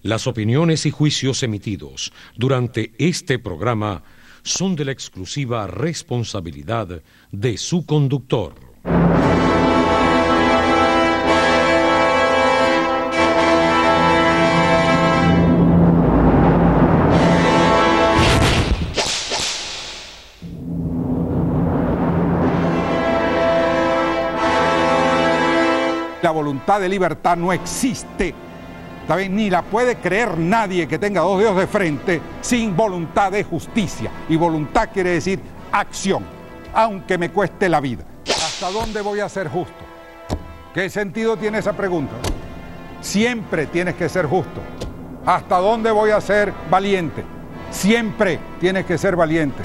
Las opiniones y juicios emitidos durante este programa son de la exclusiva responsabilidad de su conductor. La voluntad de libertad no existe, ¿está bien? Ni la puede creer nadie que tenga dos dedos de frente sin voluntad de justicia. Y voluntad quiere decir acción, aunque me cueste la vida. ¿Hasta dónde voy a ser justo? ¿Qué sentido tiene esa pregunta? Siempre tienes que ser justo. ¿Hasta dónde voy a ser valiente? Siempre tienes que ser valiente.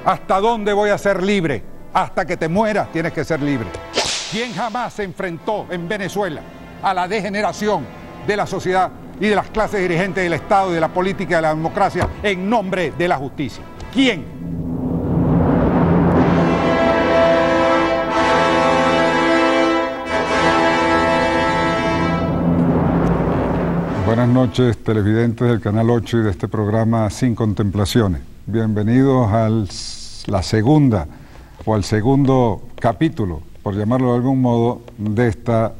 ¿Hasta dónde voy a ser libre? Hasta que te mueras tienes que ser libre. ¿Quién jamás se enfrentó en Venezuela a la degeneración de la sociedad y de las clases dirigentes del Estado y de la política y de la democracia en nombre de la justicia? ¿Quién? Buenas noches, televidentes del Canal 8 y de este programa Sin Contemplaciones. Bienvenidos a la segunda o al segundo capítulo, por llamarlo de algún modo, de esta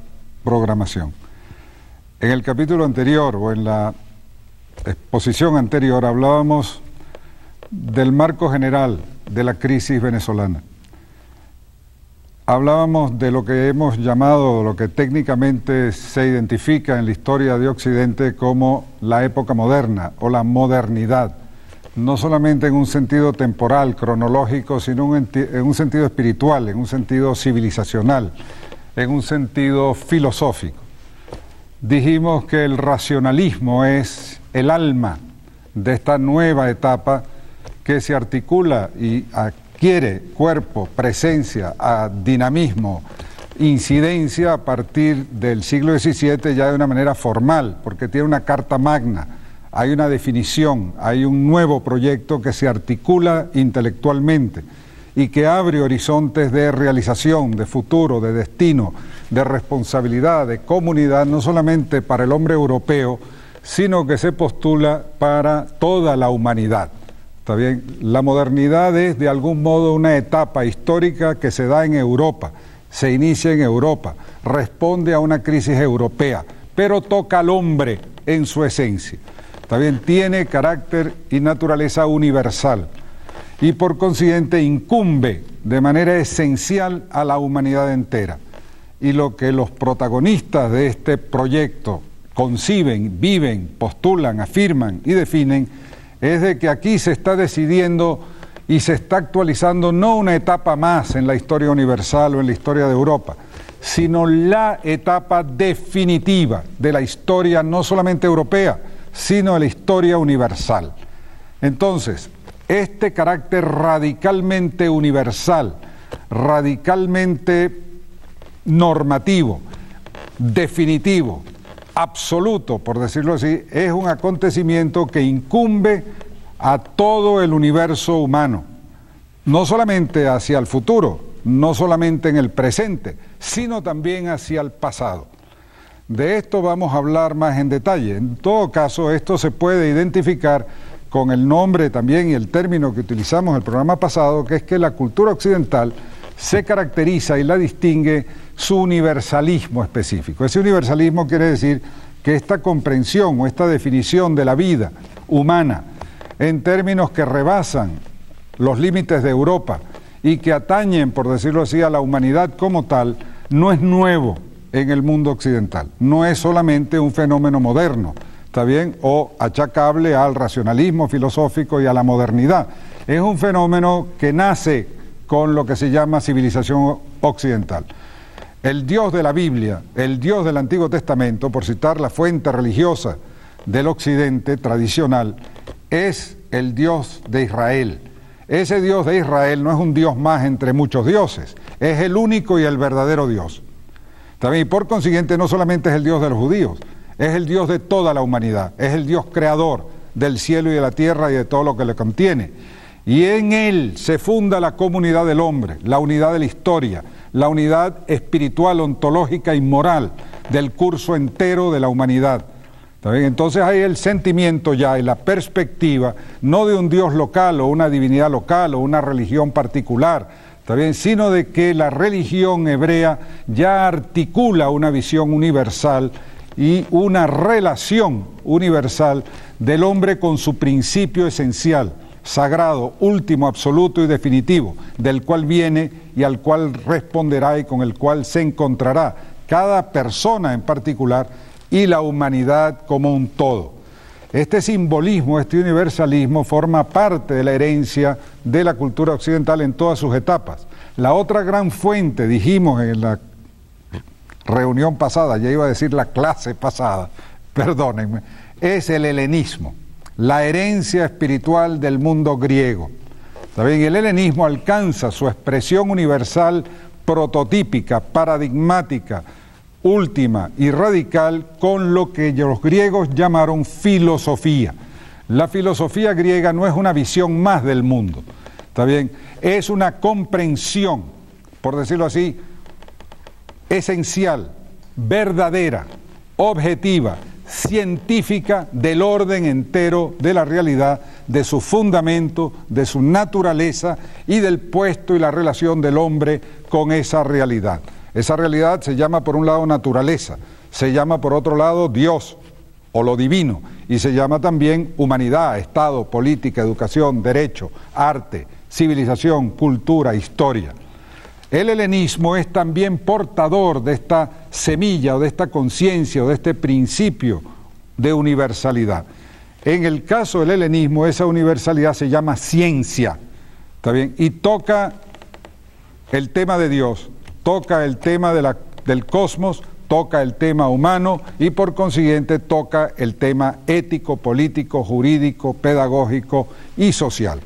programación. En el capítulo anterior o en la exposición anterior hablábamos del marco general de la crisis venezolana. Hablábamos de lo que hemos llamado, lo que técnicamente se identifica en la historia de Occidente como la época moderna o la modernidad, no solamente en un sentido temporal, cronológico, sino en un sentido espiritual, en un sentido civilizacional, en un sentido filosófico. Dijimos que el racionalismo es el alma de esta nueva etapa que se articula y adquiere cuerpo, presencia, dinamismo, incidencia a partir del siglo XVII ya de una manera formal, porque tiene una carta magna. Hay una definición, hay un nuevo proyecto que se articula intelectualmente y que abre horizontes de realización, de futuro, de destino, de responsabilidad, de comunidad, no solamente para el hombre europeo, sino que se postula para toda la humanidad. ¿Está bien? La modernidad es de algún modo una etapa histórica que se da en Europa, se inicia en Europa, responde a una crisis europea, pero toca al hombre en su esencia. También tiene carácter y naturaleza universal y por consiguiente incumbe de manera esencial a la humanidad entera. Y lo que los protagonistas de este proyecto conciben, viven, postulan, afirman y definen es de que aquí se está decidiendo y se está actualizando no una etapa más en la historia universal o en la historia de Europa, sino la etapa definitiva de la historia no solamente europea, sino de la historia universal. Entonces, este carácter radicalmente universal, radicalmente normativo, definitivo, absoluto, por decirlo así, es un acontecimiento que incumbe a todo el universo humano, no solamente hacia el futuro, no solamente en el presente, sino también hacia el pasado. De esto vamos a hablar más en detalle. En todo caso, esto se puede identificar con el nombre también y el término que utilizamos en el programa pasado, que es que la cultura occidental se caracteriza y la distingue su universalismo específico. Ese universalismo quiere decir que esta comprensión o esta definición de la vida humana en términos que rebasan los límites de Europa y que atañen, por decirlo así, a la humanidad como tal, no es nuevo en el mundo occidental. No es solamente un fenómeno moderno, ¿está bien? O achacable al racionalismo filosófico y a la modernidad. Es un fenómeno que nace con lo que se llama civilización occidental. El Dios de la Biblia, el Dios del Antiguo Testamento, por citar la fuente religiosa del Occidente tradicional, es el Dios de Israel. Ese Dios de Israel no es un Dios más entre muchos dioses, es el único y el verdadero Dios. También, y por consiguiente, no solamente es el Dios de los judíos, es el Dios de toda la humanidad, es el Dios creador del cielo y de la tierra y de todo lo que le contiene. Y en Él se funda la comunidad del hombre, la unidad de la historia, la unidad espiritual, ontológica y moral del curso entero de la humanidad. ¿Está bien? Entonces hay el sentimiento ya y la perspectiva, no de un Dios local o una divinidad local o una religión particular, ¿está bien? Sino de que la religión hebrea ya articula una visión universal y una relación universal del hombre con su principio esencial, sagrado, último, absoluto y definitivo, del cual viene y al cual responderá y con el cual se encontrará cada persona en particular y la humanidad como un todo. Este simbolismo, este universalismo forma parte de la herencia de la cultura occidental en todas sus etapas. La otra gran fuente, dijimos en la reunión pasada, ya iba a decir la clase pasada, perdónenme, es el helenismo, la herencia espiritual del mundo griego. ¿Está bien? El helenismo alcanza su expresión universal prototípica, paradigmática, última y radical con lo que los griegos llamaron filosofía. La filosofía griega no es una visión más del mundo, ¿está bien? Es una comprensión, por decirlo así, esencial, verdadera, objetiva, científica del orden entero de la realidad, de su fundamento, de su naturaleza y del puesto y la relación del hombre con esa realidad. Esa realidad se llama por un lado naturaleza, se llama por otro lado Dios o lo divino y se llama también humanidad, Estado, política, educación, derecho, arte, civilización, cultura, historia. El helenismo es también portador de esta semilla o de esta conciencia o de este principio de universalidad. En el caso del helenismo esa universalidad se llama ciencia, ¿está bien? Y toca el tema de Dios, toca el tema del cosmos, toca el tema humano y por consiguiente toca el tema ético, político, jurídico, pedagógico y social.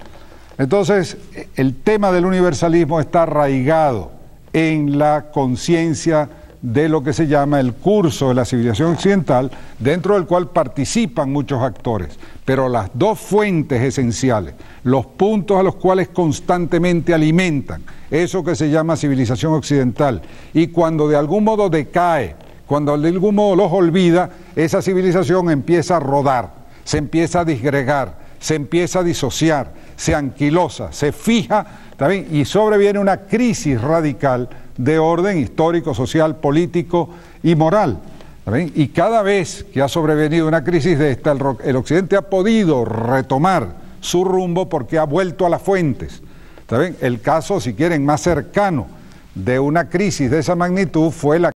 Entonces, el tema del universalismo está arraigado en la conciencia de lo que se llama el curso de la civilización occidental, dentro del cual participan muchos actores, pero las dos fuentes esenciales, los puntos a los cuales constantemente alimentan eso que se llama civilización occidental, y cuando de algún modo decae, cuando de algún modo los olvida, esa civilización empieza a rodar, se empieza a disgregar, se empieza a disociar, se anquilosa, se fija, ¿también? Y sobreviene una crisis radical de orden histórico, social, político y moral. ¿También? Y cada vez que ha sobrevenido una crisis de esta, el Occidente ha podido retomar su rumbo porque ha vuelto a las fuentes. ¿También? El caso, si quieren, más cercano de una crisis de esa magnitud fue la